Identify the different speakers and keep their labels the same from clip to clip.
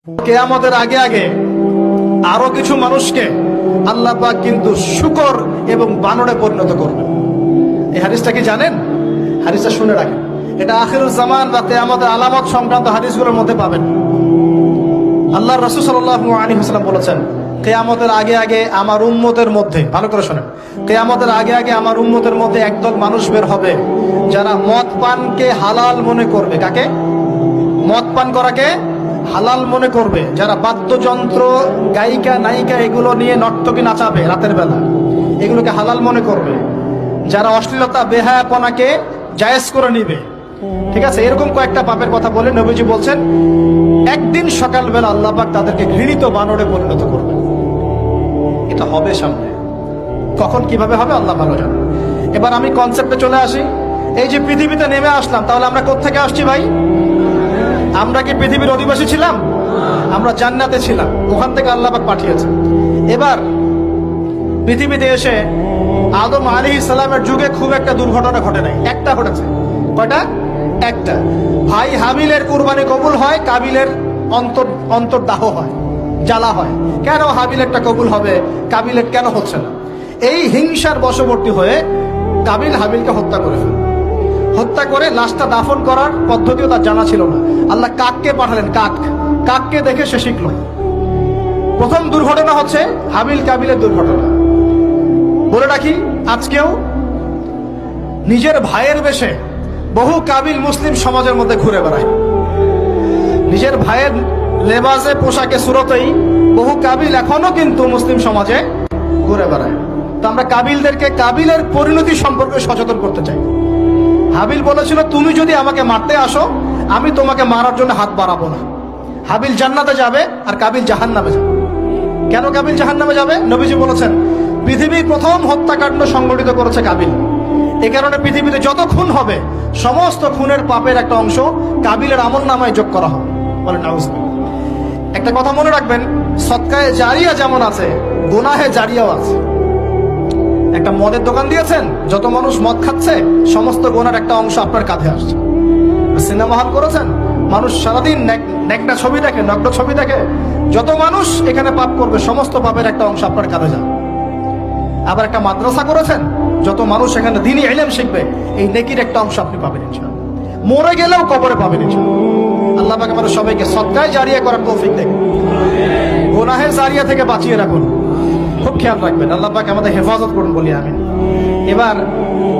Speaker 1: কিয়ামতের আগে আগে আরো কিছু মানুষকে আল্লাহ পাক কিন্তু শূকর এবং বানরে পরিণত করবেন। এই হাদিসটা কি জানেন? হাদিসটা শুনে রাখেন, এটা আখিরুল জামান বা কিয়ামতের আলামত সংক্রান্ত হাদিসগুলোর মধ্যে পাবেন। আল্লাহর রাসূল সাল্লাল্লাহু আলাইহি ওয়াসাল্লাম বলেছেন, কিয়ামতের আগে আগে আমার উম্মতের মধ্যে, ভালো করে শোনেন, কিয়ামতের আগে আগে আমার উম্মতের মধ্যে একদল মানুষ বের হবে যারা মদ পানকে হালাল মনে করবে। কাকে? মদ পান করাকে হালাল মনে করবে। যারা বাদ্যযন্ত্র, গায়িকা, নায়িকা এগুলো নিয়ে নর্তকী নাচাবে রাতের বেলা, এগুলোকে হালাল মনে করবে। যারা অশ্লীলতা, বেহায়াপনাকে জায়েজ করে নিবে। ঠিক আছে, এরকম কয়েকটা পাপের কথা বলে নবীজি বলছেন একদিন সকালবেলা আল্লাহ পাক তাদেরকে ঘৃণিত বানরে পরিণত করবে। এটা হবে সামনে, কখন কিভাবে হবে আল্লাহ ভালো জানেন। এবার আমি কনসেপ্টে চলে আসি। এই যে পৃথিবীতে নেমে আসলাম, তাহলে আমরা কোত্থেকে আসছি ভাই? আমরা কি পৃথিবীর অধিবাসী ছিলাম? আমরা জান্নাতে ছিলাম, ওখান থেকে আল্লাহ পাক পাঠিয়েছে। এবার পৃথিবীতে এসে আদম আলাইহিস সালামের যুগে খুব একটা দুর্ঘটনা ঘটে নাই, একটা ঘটেছে। কয়টা? একটা। ভাই হাবিলের কুরবানি কবুল হয়, কাবিলের অন্তর্দাহ হয়, জ্বালা হয়। কেন হাবিলেরটা কবুল হবে, কাবিলের কেন হচ্ছে না? এই হিংসার বশবর্তী হয়ে কাবিল হাবিলকে হত্যা করে ফেলে। হত্যা করে লাশটা দাফন করার পদ্ধতিও তার জানা ছিল না। আল্লাহ কাককে পাঠালেন, কাককে দেখে সে শিখল। প্রথম দুর্ঘটনা হচ্ছে হাবিল কাবিলের দুর্ঘটনা। বলে রাখি, আজকেও নিজের ভাইয়ের বেশে বহু কাবিল মুসলিম সমাজের মধ্যে ঘুরে বেড়ায়। নিজের ভাইয়ের লেবাসে, পোশাকে, সুরতেই বহু কাবিল এখনো কিন্তু মুসলিম সমাজে ঘুরে বেড়ায়। তো আমরা কাবিলদেরকে কাবিলের পরিণতি সম্পর্কে সচেতন করতে চাই। হাবিল বলেছিল, তুমি যদি আমাকে মারতে আসো, আমি তোমাকে মারার জন্য হাত বাড়াবো না। হাবিল জান্নাতে যাবে আর কাবিল জাহান্নামে যাবে। কেন কাবিল জাহান্নামে যাবে? নবীজি বলেছেন, পৃথিবীর প্রথম হত্যাকাণ্ড সংগঠিত করেছে কাবিল। এ কারণে পৃথিবীতে যত খুন হবে, সমস্ত খুনের পাপের একটা অংশ কাবিলের আমলনামায় যোগ করা হবে। বলেন নাউজুবিল্লাহ। একটা কথা মনে রাখবেন, সদকায়ে জারিয়া যেমন আছে, গুনাহে জারিয়াও আছে। একটা মদের দোকান দিয়েছেন, যত মানুষ মদ খাচ্ছে, সমস্ত গুনার একটা অংশ আপনার কাঁধে আসছে। সিনেমা হল করেছেন, মানুষ সারাদিন নেকড়া ছবি দেখে, নগ্ন ছবি দেখে, যত মানুষ এখানে পাপ করবে, সমস্ত পাপের একটা অংশ আপনার কাঁধে যাবে। আবার একটা মাদ্রাসা করেছেন, যত মানুষ এখানে দ্বীনি ইলম শিখবে, এই নেকির একটা অংশ আপনি পাবেন ইনশাআল্লাহ। মরে গেলেও কবরে পাবেন ইনশাআল্লাহ। আল্লাহ পাক আমাদের সবাইকে সদকায়ে জারিয়া করার তৌফিক দেন, গুনাহে জারিয়া থেকে বাঁচিয়ে রাখুন। খুব খেয়াল রাখবেন, আল্লাহ পাক আমাদের হেফাজত করুন বলি আমিন। এবার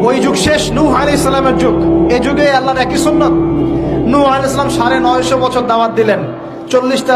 Speaker 1: ওই যুগ শেষ, নূহ আলাইহিস সালামের যুগ। এই যুগে আল্লাহর একই সুন্নাত। নূহ আলাইহিস সালাম 950 বছর দাওয়াত দিলেন, 40টা